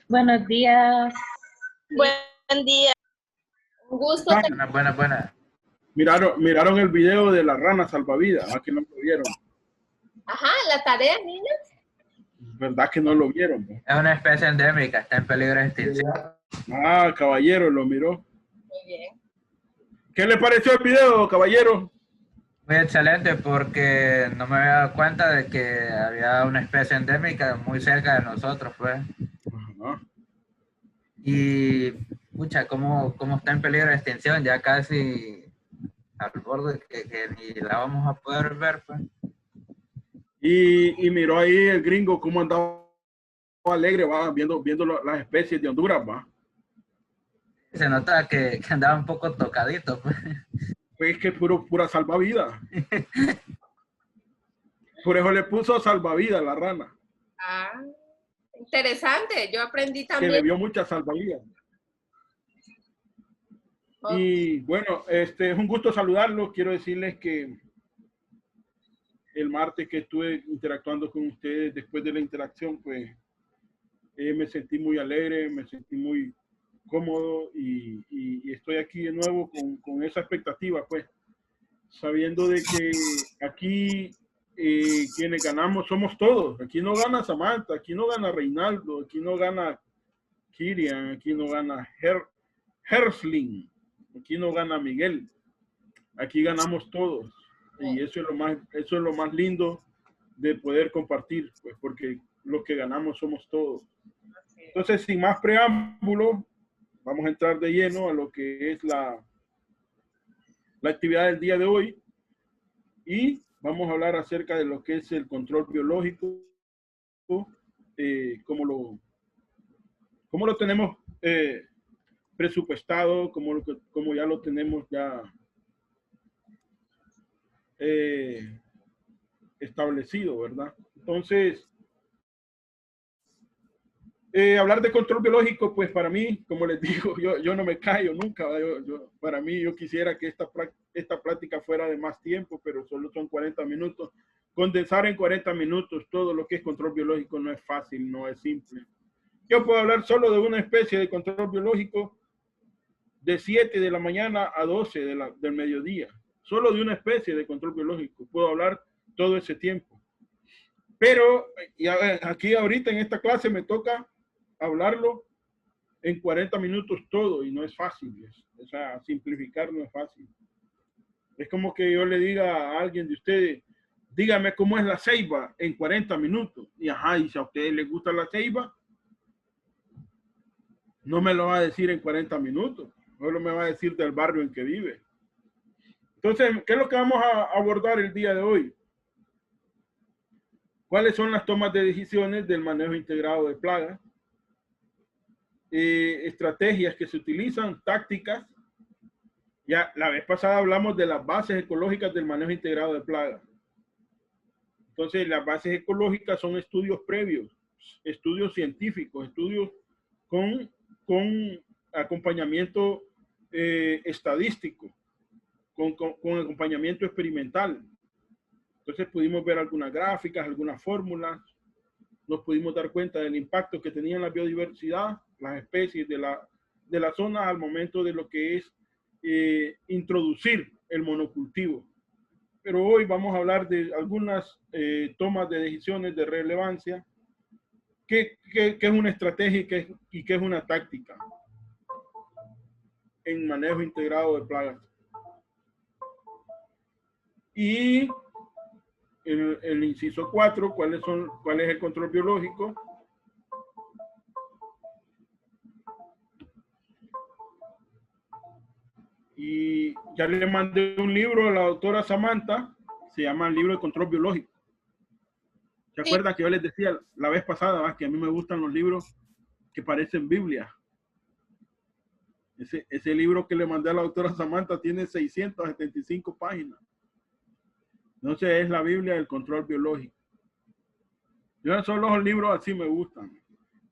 Buenos días. Buen día. Un gusto. Buena. Miraron el video de la rana salvavidas, ¿a que no lo vieron? Ajá, la tarea, niños. ¿Verdad que no lo vieron? Es una especie endémica, está en peligro de extinción. Ah, caballero, lo miró. Muy bien. ¿Qué le pareció el video, caballero? Muy excelente porque no me había dado cuenta de que había una especie endémica muy cerca de nosotros, pues. Ajá. Y, pucha, cómo está en peligro de extinción, ya casi al borde que ni la vamos a poder ver, pues. Y miró ahí el gringo cómo andaba alegre, va, viendo las especies de Honduras, va. Se nota que andaba un poco tocadito, pues. Pues que pura salvavidas. Por eso le puso salvavidas la rana. Ah, interesante. Yo aprendí Que también. bebió muchas salvavidas. Oh. Y bueno, es un gusto saludarlos. Quiero decirles que el martes que estuve interactuando con ustedes, después de la interacción, pues me sentí muy alegre, me sentí muy cómodo y estoy aquí de nuevo con esa expectativa, pues, sabiendo de que aquí quienes ganamos somos todos. Aquí no gana Samantha, aquí no gana Reinaldo, aquí no gana Kirian, aquí no gana Hersling, aquí no gana Miguel, aquí ganamos todos. Y eso es lo más lindo de poder compartir, pues, porque los que ganamos somos todos. Entonces, sin más preámbulo, vamos a entrar de lleno a lo que es la actividad del día de hoy y vamos a hablar acerca de lo que es el control biológico, cómo lo tenemos presupuestado, como ya lo tenemos ya establecido, ¿verdad? Entonces, hablar de control biológico, pues para mí, como les digo, yo no me callo nunca. Para mí, yo quisiera que esta plática fuera de más tiempo, pero solo son 40 minutos. Condensar en 40 minutos todo lo que es control biológico no es fácil, no es simple. Yo puedo hablar solo de una especie de control biológico de 7 de la mañana a 12 del mediodía. Solo de una especie de control biológico. Puedo hablar todo ese tiempo. Pero aquí ahorita en esta clase me toca hablarlo en 40 minutos todo y no es fácil. O sea, simplificar no es fácil. Es como que yo le diga a alguien de ustedes, dígame cómo es la ceiba en 40 minutos. Y ajá, y si a ustedes les gusta la ceiba, no me lo va a decir en 40 minutos. Solo me va a decir del barrio en que vive. Entonces, ¿qué es lo que vamos a abordar el día de hoy? ¿Cuáles son las tomas de decisiones del manejo integrado de plagas? Estrategias que se utilizan, tácticas. Ya la vez pasada hablamos de las bases ecológicas del manejo integrado de plagas. Entonces, las bases ecológicas son estudios previos, estudios científicos, estudios con acompañamiento estadístico, con acompañamiento experimental. Entonces pudimos ver algunas gráficas, algunas fórmulas, nos pudimos dar cuenta del impacto que tenían la biodiversidad, las especies de la zona al momento de lo que es introducir el monocultivo. Pero hoy vamos a hablar de algunas tomas de decisiones de relevancia, qué es una estrategia y qué es una táctica en manejo integrado de plagas. Y el inciso 4, ¿cuál es el control biológico? Y ya le mandé un libro a la doctora Samantha, se llama el libro de control biológico. ¿Se acuerdan que yo les decía la vez pasada que a mí me gustan los libros que parecen Biblia? Ese libro que le mandé a la doctora Samantha tiene 675 páginas. Entonces es la Biblia del control biológico. Yo solo los libros así me gustan,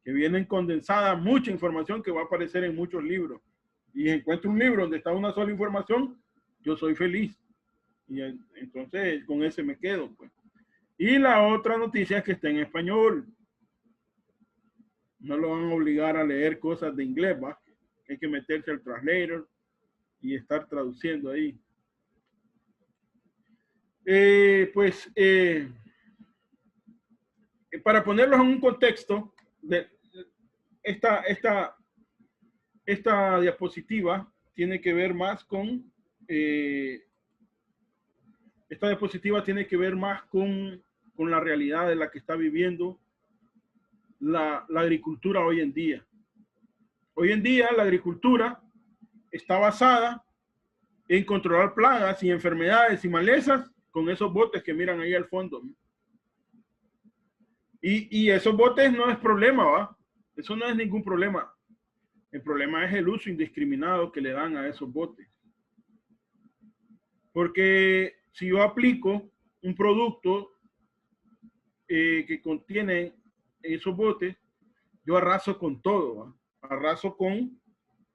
que vienen condensada mucha información que va a aparecer en muchos libros. Y encuentro un libro donde está una sola información, yo soy feliz. Y entonces con ese me quedo, pues. Y la otra noticia es que está en español. No lo van a obligar a leer cosas de inglés, ¿va? Hay que meterse al translator y estar traduciendo ahí. Para ponerlos en un contexto, esta diapositiva tiene que ver más con la realidad de la que está viviendo la agricultura hoy en día. Hoy en día la agricultura está basada en controlar plagas y enfermedades y malezas con esos botes que miran ahí al fondo. Y esos botes no es problema, ¿va? Eso no es ningún problema. El problema es el uso indiscriminado que le dan a esos botes. Porque si yo aplico un producto que contiene esos botes, yo arraso con todo, ¿va? Arraso con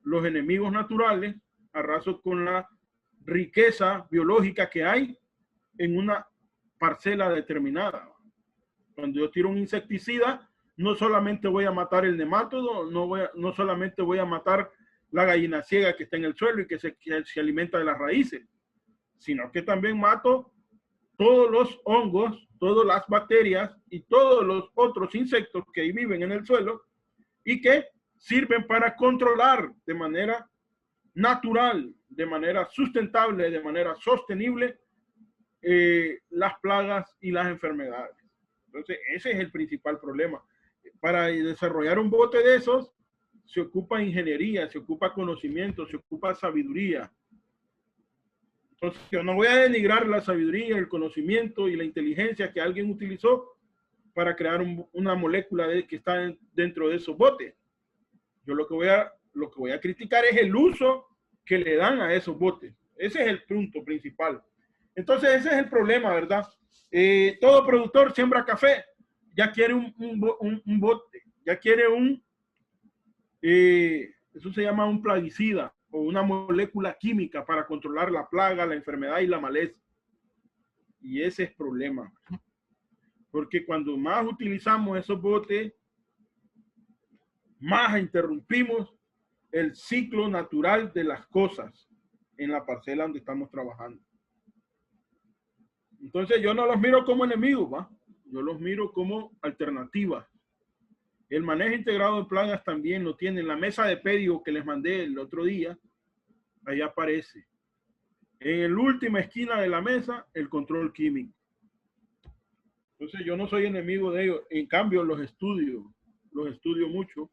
los enemigos naturales, arraso con la riqueza biológica que hay en una parcela determinada. Cuando yo tiro un insecticida, no solamente voy a matar el nematodo, no solamente voy a matar la gallina ciega que está en el suelo y que se alimenta de las raíces, sino que también mato todos los hongos, todas las bacterias y todos los otros insectos que viven en el suelo y que sirven para controlar de manera natural, de manera sustentable, de manera sostenible las plagas y las enfermedades. Entonces, ese es el principal problema. Para desarrollar un bote de esos, se ocupa ingeniería, se ocupa conocimiento, se ocupa sabiduría. Entonces, yo no voy a denigrar la sabiduría, el conocimiento y la inteligencia que alguien utilizó para crear una molécula que está dentro de esos botes. Yo lo que voy a criticar es el uso que le dan a esos botes. Ese es el punto principal. Entonces, ese es el problema, ¿verdad? Todo productor siembra café, ya quiere un bote, ya quiere eso se llama un plaguicida o una molécula química para controlar la plaga, la enfermedad y la maleza. Y ese es el problema. Porque cuando más utilizamos esos botes, más interrumpimos el ciclo natural de las cosas en la parcela donde estamos trabajando. Entonces yo no los miro como enemigos, ¿va? Yo los miro como alternativas. El manejo integrado de plagas también lo tiene. En la mesa de pedido que les mandé el otro día, ahí aparece. En la última esquina de la mesa, el control químico. Entonces yo no soy enemigo de ellos. En cambio, los estudio mucho.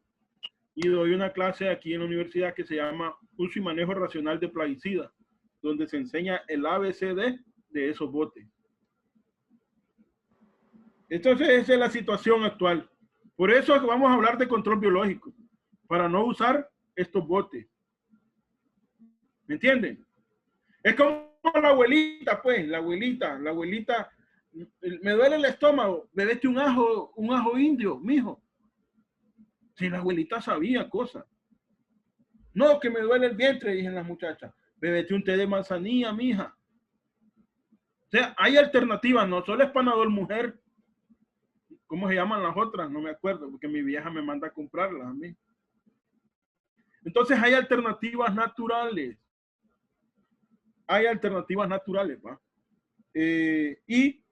Y doy una clase aquí en la universidad que se llama Uso y Manejo Racional de Plaguicidas, donde se enseña el ABCD de esos botes. Entonces esa es la situación actual. Por eso vamos a hablar de control biológico, para no usar estos botes. ¿Me entienden? Es como la abuelita, pues, la abuelita, me duele el estómago, bebete un ajo indio, mijo. Si la abuelita sabía cosas. No, que me duele el vientre, dicen las muchachas. Bebete un té de manzanilla, mija. O sea, hay alternativas, no solo es Panadol mujer. ¿Cómo se llaman las otras? No me acuerdo, porque mi vieja me manda a comprarlas a mí. Entonces hay alternativas naturales. Hay alternativas naturales, ¿va? Y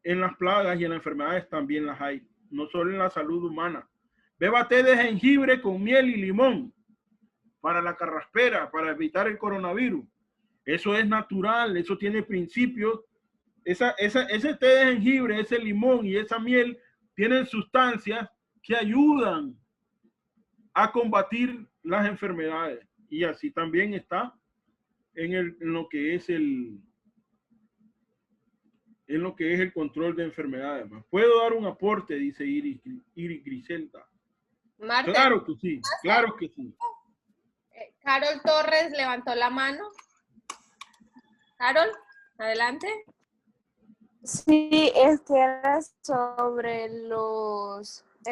en las plagas y en las enfermedades también las hay. No solo en la salud humana. Beba té de jengibre con miel y limón para la carraspera, para evitar el coronavirus. Eso es natural, eso tiene principios. Ese té de jengibre, ese limón y esa miel tienen sustancias que ayudan a combatir las enfermedades. Y así también está en lo que es el control de enfermedades. ¿Puedo dar un aporte? Dice Iris Griselda. Marta, Claro que sí, claro que sí. Carol Torres levantó la mano. Carol, adelante. Sí, es que era sobre él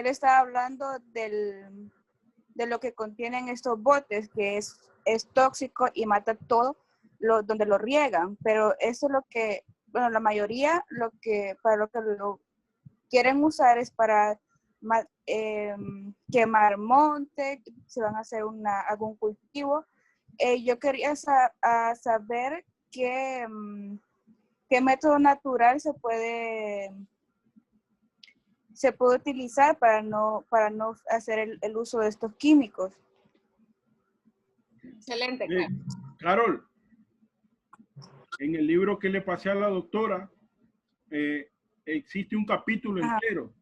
estaba hablando de lo que contienen estos botes, que es tóxico y mata todo donde lo riegan, pero eso es lo que, bueno, la mayoría para lo que lo quieren usar es para quemar monte, se van a hacer algún cultivo. Yo quería saber qué método natural se puede utilizar para no hacer el uso de estos químicos. Excelente, Carol. Carol, en el libro que le pasé a la doctora, existe un capítulo entero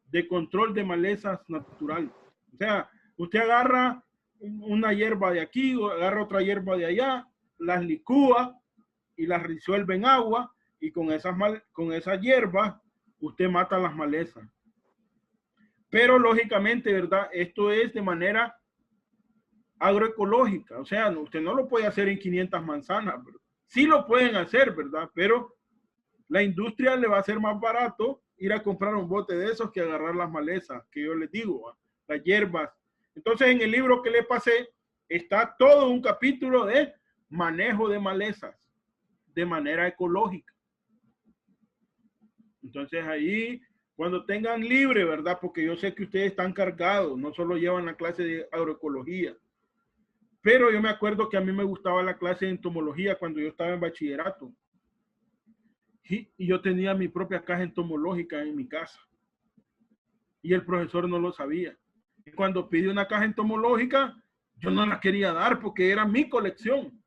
de control de malezas natural. O sea, usted agarra una hierba de aquí, o agarra otra hierba de allá, las licúa y las disuelve en agua, y con esas hierbas usted mata las malezas. Pero lógicamente, ¿verdad? Esto es de manera agroecológica. O sea, usted no lo puede hacer en 500 manzanas. ¿Verdad? Sí lo pueden hacer, ¿verdad? Pero la industria le va a hacer más barato ir a comprar un bote de esos que agarrar las malezas, que yo les digo, las hierbas. Entonces, en el libro que le pasé, está todo un capítulo de manejo de malezas de manera ecológica. Entonces, ahí, cuando tengan libre, ¿verdad? Porque yo sé que ustedes están cargados, no solo llevan la clase de agroecología. Pero yo me acuerdo que a mí me gustaba la clase de entomología cuando yo estaba en bachillerato. Y yo tenía mi propia caja entomológica en mi casa. Y el profesor no lo sabía. Y cuando pidió una caja entomológica, yo no la quería dar porque era mi colección.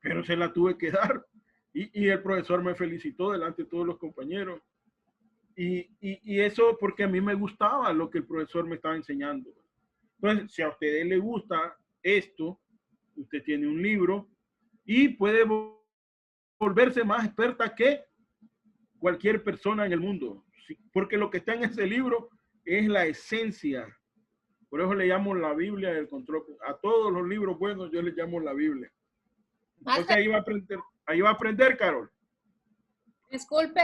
Pero se la tuve que dar. Y el profesor me felicitó delante de todos los compañeros. Y eso porque a mí me gustaba lo que el profesor me estaba enseñando. Entonces, si a ustedes les gusta esto, usted tiene un libro y puede volverse más experta que cualquier persona en el mundo. Porque lo que está en ese libro es la esencia. Por eso le llamo la Biblia del control. A todos los libros buenos yo les llamo la Biblia. Entonces ahí va a aprender, Carol. Disculpe,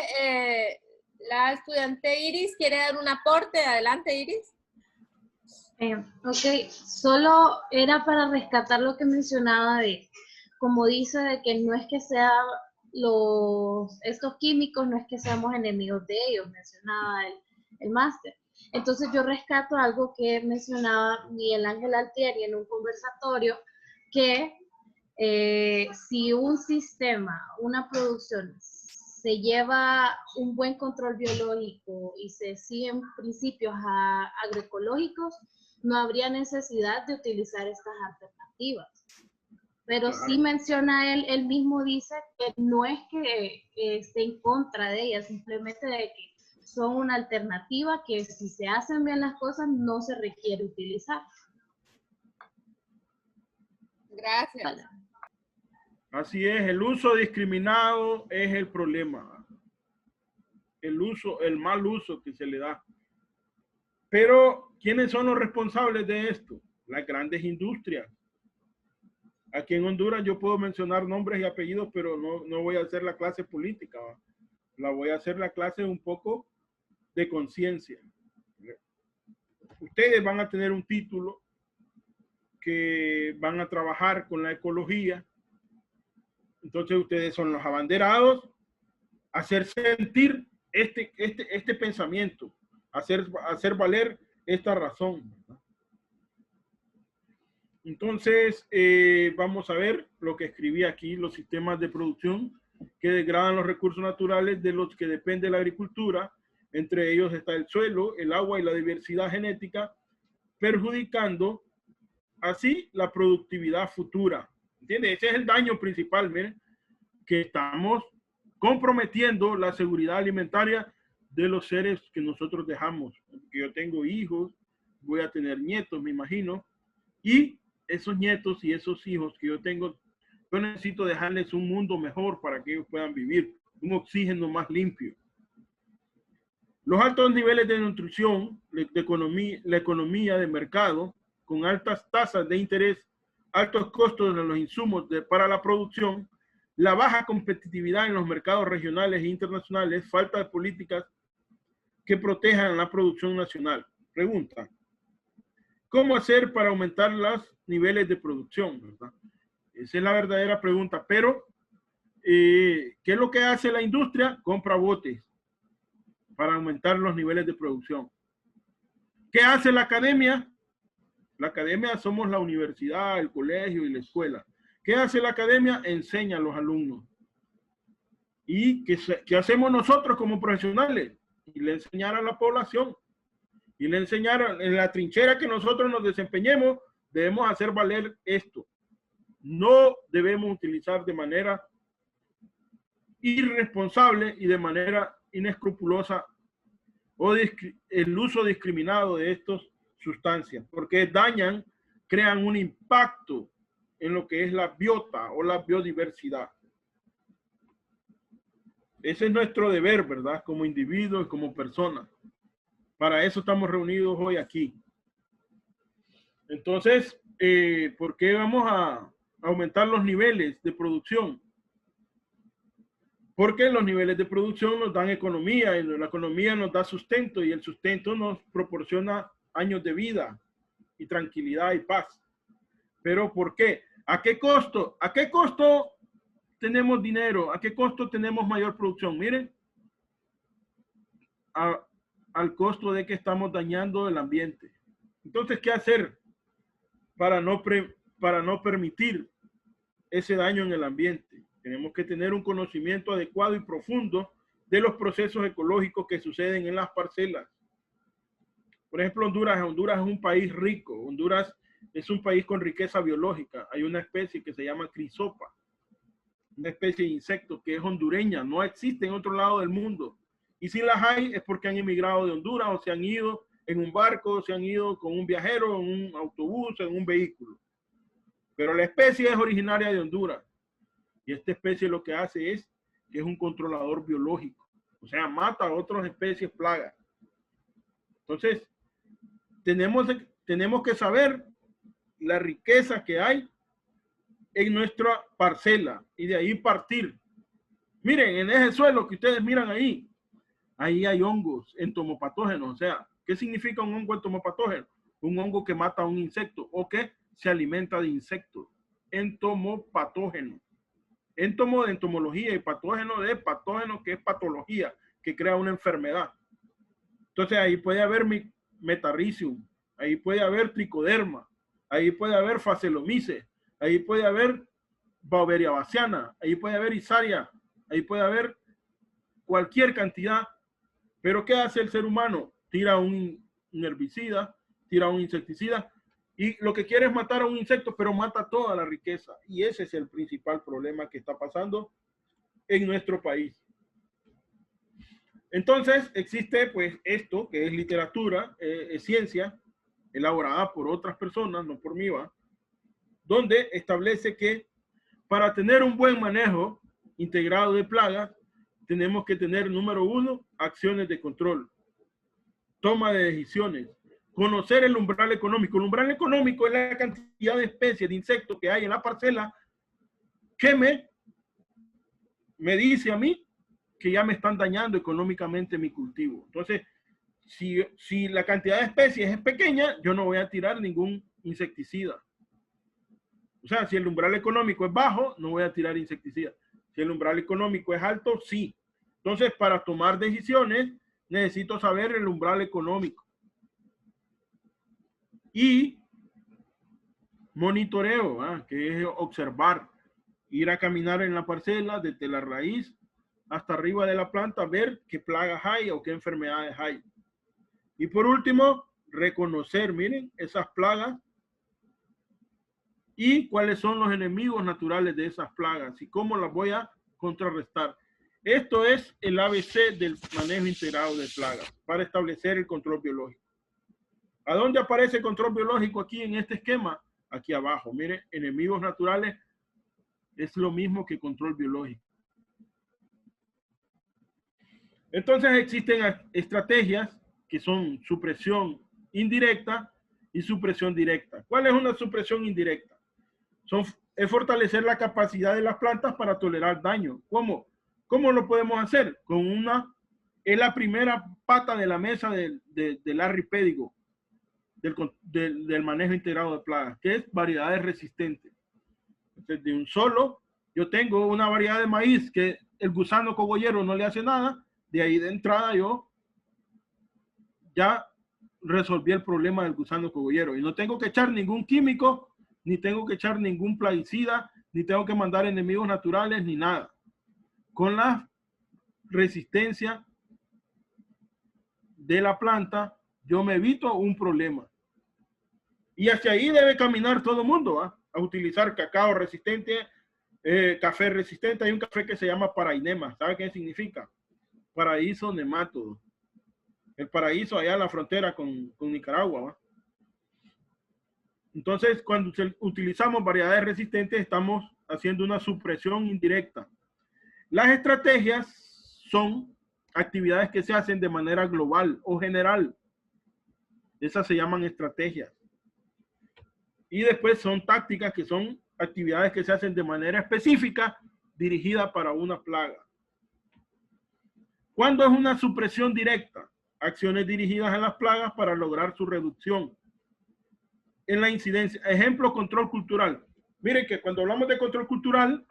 la estudiante Iris quiere dar un aporte. Adelante, Iris. Ok, solo era para rescatar lo que mencionaba como dice, de que no es que sea estos químicos, no es que seamos enemigos de ellos, mencionaba el máster. Entonces yo rescato algo que mencionaba Miguel Ángel Altieri en un conversatorio, que si un sistema, una producción, se lleva un buen control biológico y se siguen principios agroecológicos, no habría necesidad de utilizar estas alternativas. Pero claro, sí menciona él mismo dice que no es que esté en contra de ellas, simplemente de que son una alternativa que si se hacen bien las cosas no se requiere utilizar. Gracias. Vale. Así es, el uso discriminado es el problema. El mal uso que se le da. Pero, ¿quiénes son los responsables de esto? Las grandes industrias. Aquí en Honduras yo puedo mencionar nombres y apellidos, pero no voy a hacer la clase política. ¿va? La voy a hacer la clase un poco de conciencia. Ustedes van a tener un título que van a trabajar con la ecología. Entonces ustedes son los abanderados, hacer sentir este pensamiento, hacer valer esta razón. Entonces, vamos a ver lo que escribí aquí, los sistemas de producción que degradan los recursos naturales de los que depende la agricultura. Entre ellos está el suelo, el agua y la diversidad genética, perjudicando así la productividad futura. ¿Entiende? Ese es el daño principal, miren, que estamos comprometiendo la seguridad alimentaria de los seres que nosotros dejamos. Que yo tengo hijos, voy a tener nietos, me imagino, y esos nietos y esos hijos que yo tengo, yo necesito dejarles un mundo mejor para que ellos puedan vivir, un oxígeno más limpio. Los altos niveles de nutrición, la economía de mercado, con altas tasas de interés, altos costos de los insumos para la producción, la baja competitividad en los mercados regionales e internacionales, falta de políticas que protejan la producción nacional. Pregunta: ¿cómo hacer para aumentar los niveles de producción? ¿Verdad? Esa es la verdadera pregunta. Pero, ¿qué es lo que hace la industria? Compra botes. para aumentar los niveles de producción. ¿Qué hace la academia? La academia somos la universidad, el colegio y la escuela. ¿Qué hace la academia? Enseña a los alumnos. ¿Y qué hacemos nosotros como profesionales? Y le enseñar a la población. Y le enseñar en la trinchera que nosotros nos desempeñemos, debemos hacer valer esto. No debemos utilizar de manera irresponsable y de manera inescrupulosa o el uso discriminado de estas sustancias, porque dañan, crean un impacto en lo que es la biota o la biodiversidad. Ese es nuestro deber, ¿verdad? Como individuos y como personas. Para eso estamos reunidos hoy aquí. Entonces, ¿por qué vamos a aumentar los niveles de producción? Porque los niveles de producción nos dan economía y la economía nos da sustento y el sustento nos proporciona años de vida y tranquilidad y paz. ¿Pero por qué? ¿A qué costo? ¿A qué costo tenemos dinero? ¿A qué costo tenemos mayor producción? Miren, al costo de que estamos dañando el ambiente. Entonces, ¿qué hacer para no permitir ese daño en el ambiente? Tenemos que tener un conocimiento adecuado y profundo de los procesos ecológicos que suceden en las parcelas. Por ejemplo, Honduras es un país rico. Honduras es un país con riqueza biológica. Hay una especie que se llama crisopa, una especie de insecto que es hondureña, no existe en otro lado del mundo. Y si las hay es porque han emigrado de Honduras o se han ido en un barco, o se han ido con un viajero, en un autobús, en un vehículo. Pero la especie es originaria de Honduras. Y esta especie lo que hace es que es un controlador biológico. O sea, mata a otras especies plagas. Entonces, tenemos que saber la riqueza que hay en nuestra parcela y de ahí partir. Miren, en ese suelo que ustedes miran ahí hay hongos entomopatógenos. O sea, ¿qué significa un hongo entomopatógeno? Un hongo que mata a un insecto o que se alimenta de insectos. Entomopatógeno. Entomo de entomología y patógeno de patógeno, que es patología, que crea una enfermedad. Entonces ahí puede haber metarricium, ahí puede haber tricoderma, ahí puede haber facelomices, ahí puede haber Bauberia bassiana, ahí puede haber Isaria, ahí puede haber cualquier cantidad. Pero ¿qué hace el ser humano? Tira un herbicida, tira un insecticida, y lo que quiere es matar a un insecto, pero mata toda la riqueza. Y ese es el principal problema que está pasando en nuestro país. Entonces existe pues esto que es literatura, es ciencia, elaborada por otras personas, no por mí, donde establece que para tener un buen manejo integrado de plagas, tenemos que tener, número 1, acciones de control, toma de decisiones, conocer el umbral económico. El umbral económico es la cantidad de especies de insectos que hay en la parcela que me dice a mí que ya me están dañando económicamente mi cultivo. Entonces, si la cantidad de especies es pequeña, yo no voy a tirar ningún insecticida. O sea, si el umbral económico es bajo, no voy a tirar insecticida. Si el umbral económico es alto, sí. Entonces, para tomar decisiones, necesito saber el umbral económico. Y monitoreo, que es observar, ir a caminar en la parcela desde la raíz hasta arriba de la planta, ver qué plagas hay o qué enfermedades hay. Y por último, reconocer, miren, esas plagas y cuáles son los enemigos naturales de esas plagas y cómo las voy a contrarrestar. Esto es el ABC del manejo integrado de plagas para establecer el control biológico. ¿A dónde aparece el control biológico aquí en este esquema? Aquí abajo. Miren, enemigos naturales es lo mismo que control biológico. Entonces existen estrategias que son supresión indirecta y supresión directa. ¿Cuál es una supresión indirecta? Es fortalecer la capacidad de las plantas para tolerar daño. ¿Cómo? ¿Cómo lo podemos hacer? Es la primera pata de la mesa del Larry Pedigo, del manejo integrado de plagas, que es variedades resistentes. Entonces, de un solo, yo tengo una variedad de maíz que el gusano cogollero no le hace nada, de ahí de entrada yo ya resolví el problema del gusano cogollero. Y no tengo que echar ningún químico, ni tengo que echar ningún plaguicida, ni tengo que mandar enemigos naturales, ni nada. Con la resistencia de la planta, yo me evito un problema. Y hacia ahí debe caminar todo el mundo, ¿va? A utilizar cacao resistente, café resistente. Hay un café que se llama parainema. ¿Sabe qué significa? Paraíso nemátodo. El paraíso allá en la frontera con Nicaragua, ¿va? Entonces, cuando utilizamos variedades resistentes, estamos haciendo una supresión indirecta. Las estrategias son actividades que se hacen de manera global o general. Esas se llaman estrategias. Y después son tácticas, que son actividades que se hacen de manera específica, dirigida para una plaga. ¿Cuándo es una supresión directa? Acciones dirigidas a las plagas para lograr su reducción. En la incidencia. Ejemplo, control cultural. Miren que cuando hablamos de control cultural,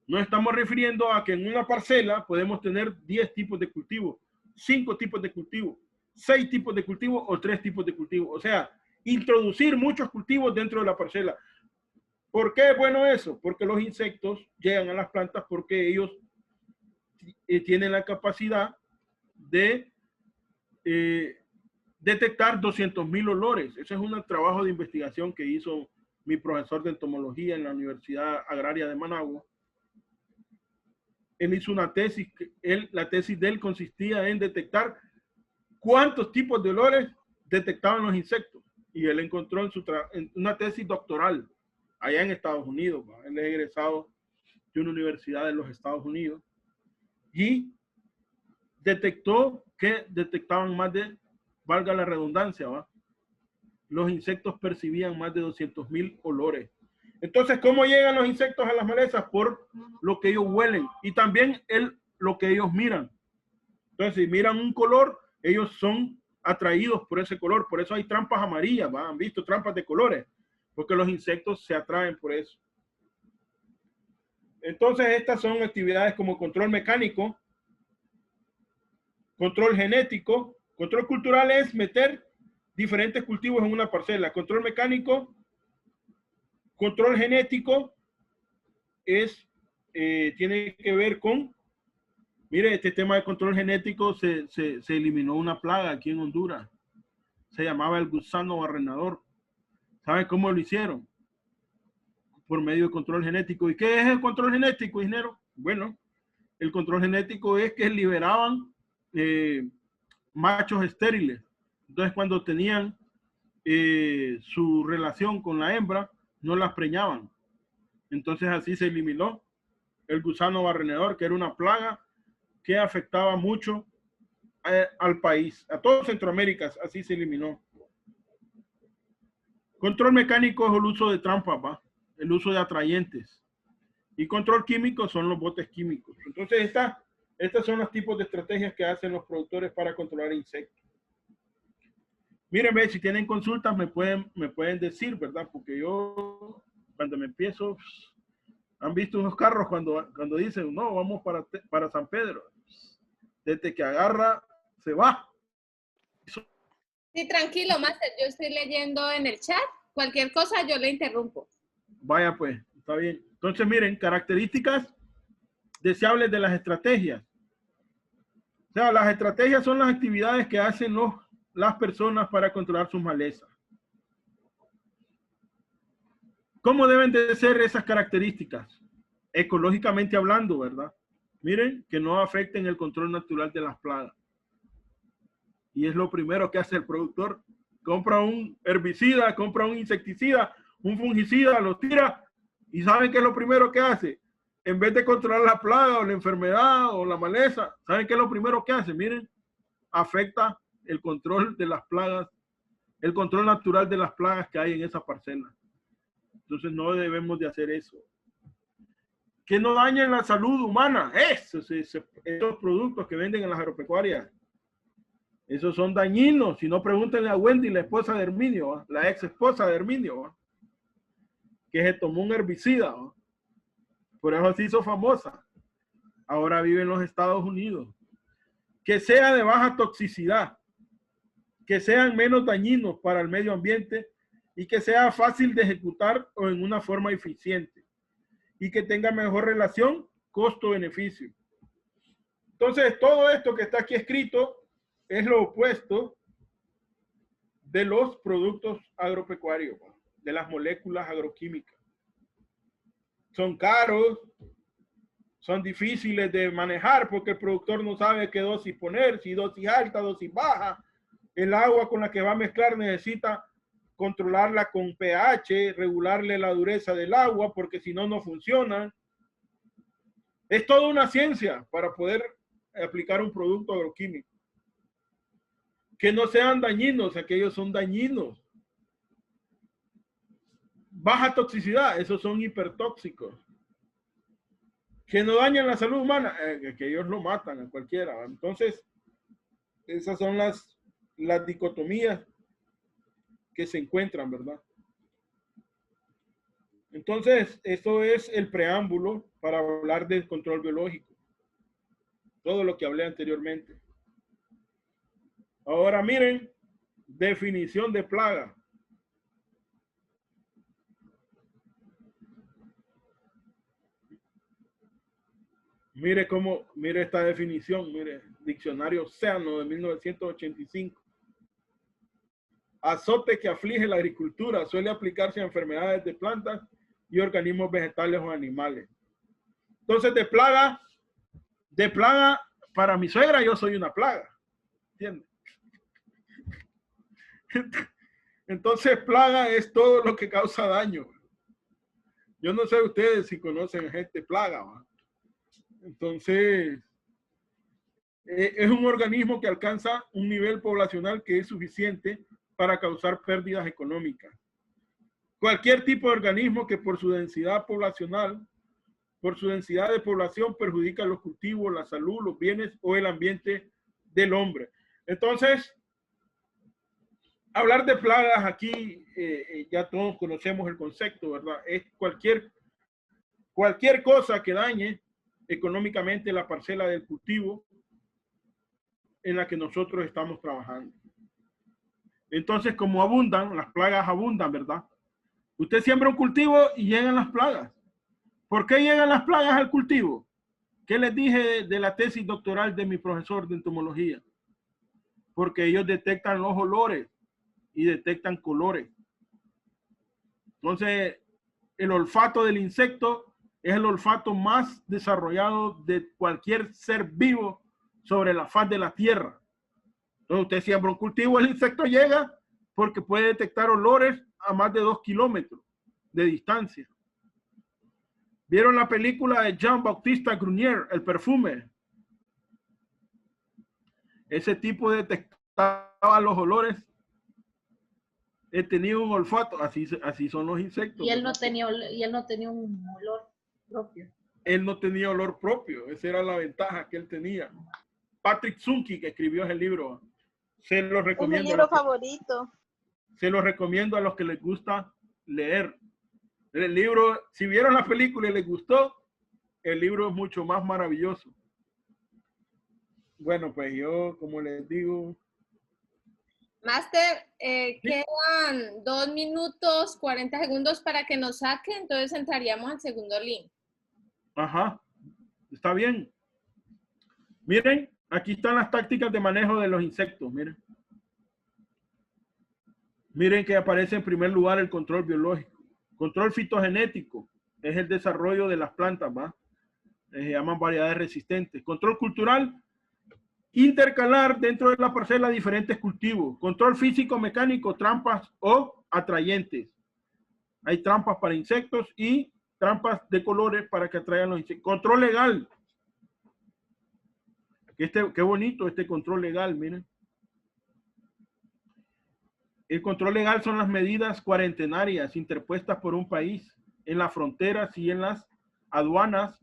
no estamos refiriendo a que en una parcela podemos tener 10 tipos de cultivo, 5 tipos de cultivo, 6 tipos de cultivo o 3 tipos de cultivo. O sea, introducir muchos cultivos dentro de la parcela. ¿Por qué es bueno eso? Porque los insectos llegan a las plantas porque ellos tienen la capacidad de detectar 200,000 olores. Ese es un trabajo de investigación que hizo mi profesor de entomología en la Universidad Agraria de Managua. Él hizo una tesis, la tesis de él consistía en detectar cuántos tipos de olores detectaban los insectos. Y él encontró en una tesis doctoral allá en Estados Unidos. ¿Va? Él es egresado de una universidad de los Estados Unidos. Y detectó que detectaban más de, valga la redundancia, ¿va? Los insectos percibían más de 200,000 olores. Entonces, ¿cómo llegan los insectos a las malezas? Por lo que ellos huelen y también lo que ellos miran. Entonces, si miran un color, ellos son atraídos por ese color. Por eso hay trampas amarillas, ¿va? Han visto trampas de colores, porque los insectos se atraen por eso. Entonces, estas son actividades como control mecánico, control genético. Control cultural es meter diferentes cultivos en una parcela. Control mecánico, control genético tiene que ver con, mire, este tema de control genético se eliminó una plaga aquí en Honduras. Se llamaba el gusano barrenador. ¿Saben cómo lo hicieron? Por medio de control genético. ¿Y qué es el control genético, ingeniero? Bueno, el control genético es que liberaban machos estériles. Entonces, cuando tenían su relación con la hembra, no las preñaban. Entonces, así se eliminó el gusano barrenador, que era una plaga que afectaba mucho al país, a todo Centroamérica. Así se eliminó. Control mecánico es el uso de trampas, ¿va? El uso de atrayentes. Y control químico son los botes químicos. Entonces, estas son los tipos de estrategias que hacen los productores para controlar insectos. Miren, si tienen consultas me pueden decir, ¿verdad? Porque yo, cuando me empiezo, han visto unos carros cuando dicen, no, vamos para San Pedro. Desde que agarra, se va. Sí, tranquilo, Master. Yo estoy leyendo en el chat. Cualquier cosa yo le interrumpo. Vaya pues, está bien. Entonces, miren, características deseables de las estrategias. O sea, las estrategias son las actividades que hacen las personas para controlar sus malezas. ¿Cómo deben de ser esas características? Ecológicamente hablando, ¿verdad? Miren, que no afecten el control natural de las plagas. Y es lo primero que hace el productor. Compra un herbicida, compra un insecticida, un fungicida, lo tira. ¿Y saben qué es lo primero que hace? En vez de controlar la plaga o la enfermedad o la maleza, ¿saben qué es lo primero que hace? Miren, afecta el control de las plagas, el control natural de las plagas que hay en esa parcela. Entonces no debemos de hacer eso. Que no dañen la salud humana. Esos productos que venden en las agropecuarias, esos son dañinos. Si no, pregúntenle a Wendy, la esposa de Herminio, ¿va? La ex esposa de Herminio, ¿va? Que se tomó un herbicida, ¿va? Por eso se hizo famosa. Ahora vive en los Estados Unidos. Que sea de baja toxicidad. que sean menos dañinos para el medio ambiente y que sea fácil de ejecutar o en una forma eficiente y que tenga mejor relación costo-beneficio. Entonces, todo esto que está aquí escrito es lo opuesto de los productos agropecuarios, de las moléculas agroquímicas. Son caros, son difíciles de manejar porque el productor no sabe qué dosis poner, si dosis alta, dosis baja. El agua con la que va a mezclar necesita controlarla con pH, regularle la dureza del agua, porque si no, no funciona. Es toda una ciencia para poder aplicar un producto agroquímico. Que no sean dañinos, aquellos son dañinos. Baja toxicidad, esos son hipertóxicos. Que no dañan la salud humana, que ellos lo matan a cualquiera. Entonces, esas son las dicotomías que se encuentran, ¿verdad? Entonces, esto es el preámbulo para hablar del control biológico. Todo lo que hablé anteriormente. Ahora miren, definición de plaga. Mire esta definición, mire, diccionario Océano de 1985. Azote que aflige la agricultura suele aplicarse a enfermedades de plantas y organismos vegetales o animales. Entonces, de plaga, para mi suegra yo soy una plaga, ¿entiendes? Entonces, plaga es todo lo que causa daño. Yo no sé ustedes si conocen gente plaga, ¿va? Entonces, es un organismo que alcanza un nivel poblacional que es suficiente para causar pérdidas económicas. Cualquier tipo de organismo que por su densidad poblacional, por su densidad de población, perjudica los cultivos, la salud, los bienes o el ambiente del hombre. Entonces, hablar de plagas aquí, ya todos conocemos el concepto, ¿verdad? Es cualquier cosa que dañe económicamente la parcela del cultivo en la que nosotros estamos trabajando. Entonces, como abundan, las plagas abundan, ¿verdad? Usted siembra un cultivo y llegan las plagas. ¿Por qué llegan las plagas al cultivo? ¿Qué les dije de la tesis doctoral de mi profesor de entomología? Porque ellos detectan los olores y detectan colores. Entonces, el olfato del insecto es el olfato más desarrollado de cualquier ser vivo sobre la faz de la tierra. Entonces, usted siembra un cultivo, el insecto llega porque puede detectar olores a más de 2 kilómetros de distancia. ¿Vieron la película de Jean-Baptiste Grunier, El perfume? Ese tipo detectaba los olores. He tenido un olfato, así son los insectos. Y él no tenía un olor propio. Él no tenía olor propio, esa era la ventaja que él tenía. Patrick Zunki, que escribió ese libro, se lo recomiendo. Es mi libro favorito. Se lo recomiendo a los que les gusta leer. El libro, si vieron la película y les gustó, el libro es mucho más maravilloso. Bueno, pues yo, como les digo... Máster, quedan 2 minutos 40 segundos para que nos saque, entonces entraríamos al segundo link. Ajá, está bien. Miren, aquí están las tácticas de manejo de los insectos, miren. Miren que aparece en primer lugar el control biológico. Control fitogenético es el desarrollo de las plantas, ¿va? Se llaman variedades resistentes. Control cultural, intercalar dentro de la parcela diferentes cultivos. Control físico, mecánico, trampas o atrayentes. Hay trampas para insectos y trampas de colores para que atraigan los insectos. Control legal. Qué bonito este control legal, miren. El control legal son las medidas cuarentenarias interpuestas por un país en las fronteras y en las aduanas,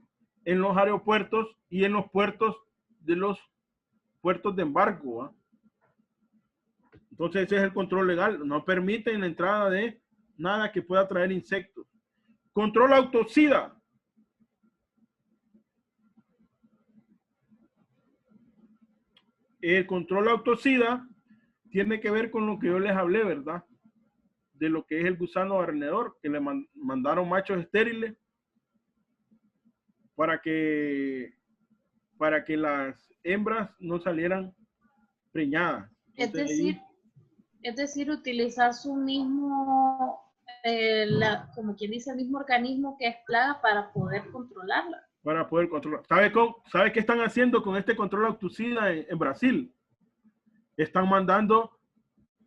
en los aeropuertos y en los puertos de embargo, ¿eh? Entonces ese es el control legal. No permiten la entrada de nada que pueda traer insectos. Control autocida. El control autocida tiene que ver con lo que yo les hablé, ¿verdad? De lo que es el gusano barrenedor, que le mandaron machos estériles para que las hembras no salieran preñadas. Entonces, es decir, utilizar su mismo, como quien dice, el mismo organismo que es plaga para poder controlarla. Para poder controlar. ¿Sabe qué están haciendo con este control octucida en Brasil? Están mandando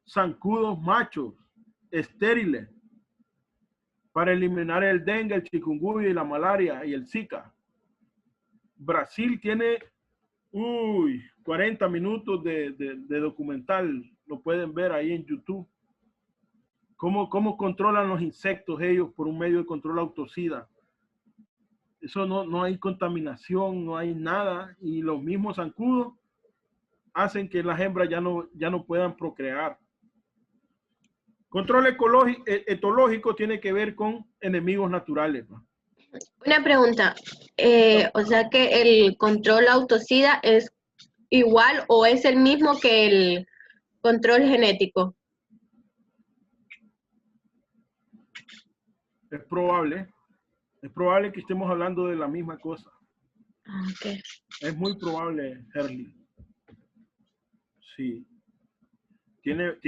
zancudos machos estériles para eliminar el dengue, el chikungunya y la malaria y el Zika. Brasil tiene 40 minutos de documental, lo pueden ver ahí en YouTube. ¿Cómo controlan los insectos ellos por un medio de control octucida? Eso no hay contaminación, no hay nada, y los mismos zancudos hacen que las hembras ya no puedan procrear. Control etológico tiene que ver con enemigos naturales, ¿no? Una pregunta, o sea que el control autocida es igual o es el mismo que el control genético. Es probable que estemos hablando de la misma cosa. Okay. Es muy probable, Herly. Sí. Tiene